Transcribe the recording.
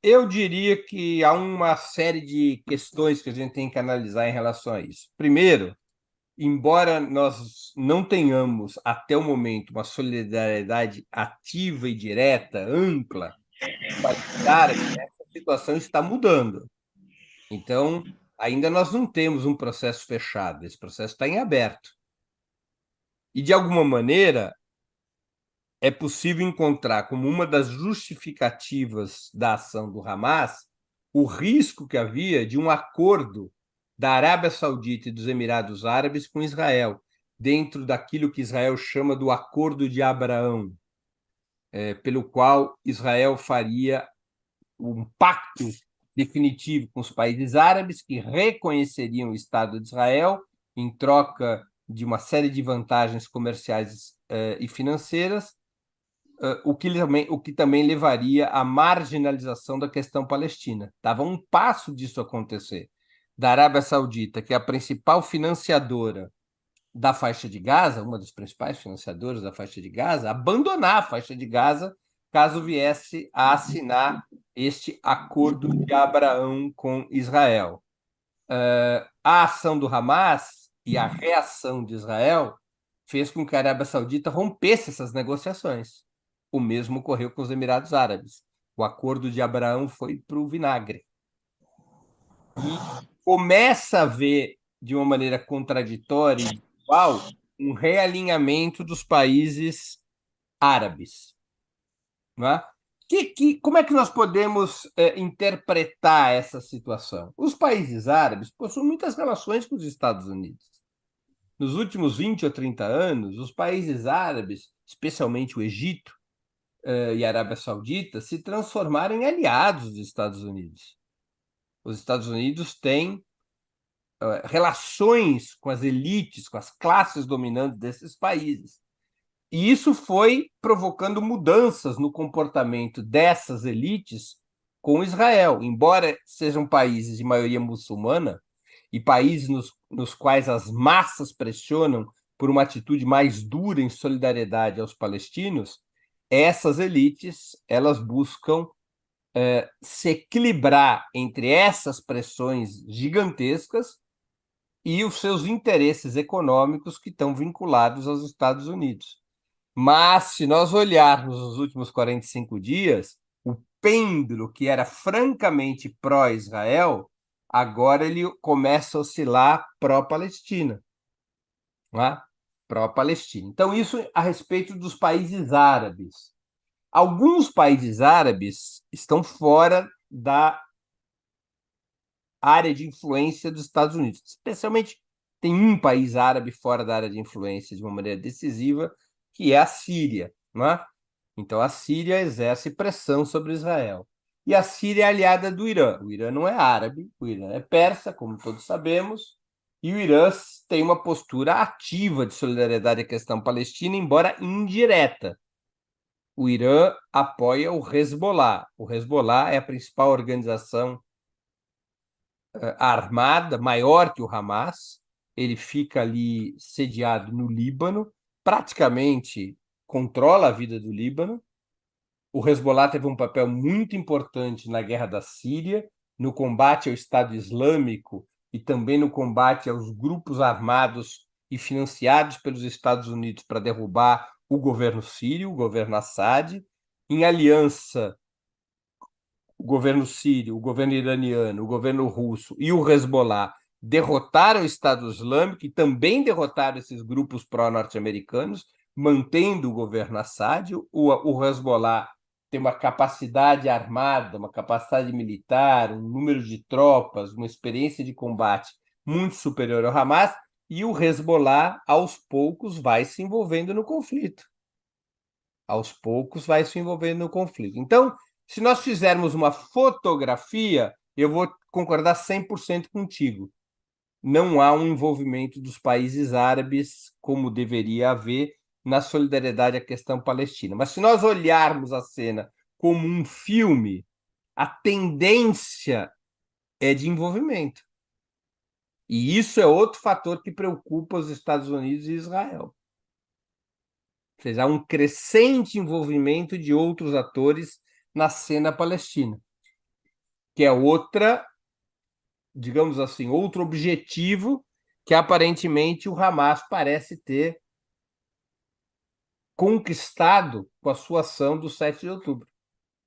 Eu diria que há uma série de questões que a gente tem que analisar em relação a isso. Primeiro, embora nós não tenhamos, até o momento, uma solidariedade ativa e direta, ampla, com os países árabes, essa situação está mudando. Então, ainda nós não temos um processo fechado, esse processo está em aberto. E, de alguma maneira, é possível encontrar como uma das justificativas da ação do Hamas o risco que havia de um acordo da Arábia Saudita e dos Emirados Árabes com Israel, dentro daquilo que Israel chama do Acordo de Abraão, pelo qual Israel faria um pacto definitivo com os países árabes que reconheceriam o Estado de Israel em troca de uma série de vantagens comerciais e financeiras, o que também levaria à marginalização da questão palestina. Estava um passo disso acontecer. Da Arábia Saudita, que é a principal financiadora da faixa de Gaza, uma das principais financiadoras da faixa de Gaza, abandonar a faixa de Gaza caso viesse a assinar este acordo de Abraão com Israel. A ação do Hamas e a reação de Israel fez com que a Arábia Saudita rompesse essas negociações. O mesmo ocorreu com os Emirados Árabes. O acordo de Abraão foi para o vinagre. E começa a haver, de uma maneira contraditória e igual, um realinhamento dos países árabes. Não é? Como é que nós podemos interpretar essa situação? Os países árabes possuem muitas relações com os Estados Unidos. Nos últimos 20 ou 30 anos, os países árabes, especialmente o Egito e a Arábia Saudita, se transformaram em aliados dos Estados Unidos. Os Estados Unidos têm relações com as elites, com as classes dominantes desses países. E isso foi provocando mudanças no comportamento dessas elites com Israel. Embora sejam países de maioria muçulmana e países nos quais as massas pressionam por uma atitude mais dura em solidariedade aos palestinos, essas elites elas buscam se equilibrar entre essas pressões gigantescas e os seus interesses econômicos que estão vinculados aos Estados Unidos. Mas, se nós olharmos os últimos 45 dias, o pêndulo, que era francamente pró-Israel, agora ele começa a oscilar pró-Palestina. Não é? Pró-Palestina. Então, isso a respeito dos países árabes. Alguns países árabes estão fora da área de influência dos Estados Unidos. Especialmente, tem um país árabe fora da área de influência de uma maneira decisiva, que é a Síria. Não é? Então, a Síria exerce pressão sobre Israel. E a Síria é aliada do Irã. O Irã não é árabe, o Irã é persa, como todos sabemos, e o Irã tem uma postura ativa de solidariedade à questão palestina, embora indireta. O Irã apoia o Hezbollah. O Hezbollah é a principal organização armada, maior que o Hamas. Ele fica ali sediado no Líbano, praticamente controla a vida do Líbano. O Hezbollah teve um papel muito importante na guerra da Síria, no combate ao Estado Islâmico e também no combate aos grupos armados e financiados pelos Estados Unidos para derrubar o governo sírio, o governo Assad, em aliança o governo sírio, o governo iraniano, o governo russo e o Hezbollah derrotaram o Estado Islâmico e também derrotaram esses grupos pró-norte-americanos, mantendo o governo Assad. O Hezbollah tem uma capacidade armada, uma capacidade militar, um número de tropas, uma experiência de combate muito superior ao Hamas, e o Hezbollah, aos poucos, vai se envolvendo no conflito. Aos poucos, vai se envolvendo no conflito. Então, se nós fizermos uma fotografia, eu vou concordar 100% contigo. Não há um envolvimento dos países árabes como deveria haver na solidariedade à questão palestina. Mas se nós olharmos a cena como um filme, a tendência é de envolvimento. E isso é outro fator que preocupa os Estados Unidos e Israel. Ou seja, há um crescente envolvimento de outros atores na cena palestina. que é outra, digamos assim, outro objetivo que aparentemente o Hamas parece ter conquistado com a sua ação do 7 de outubro.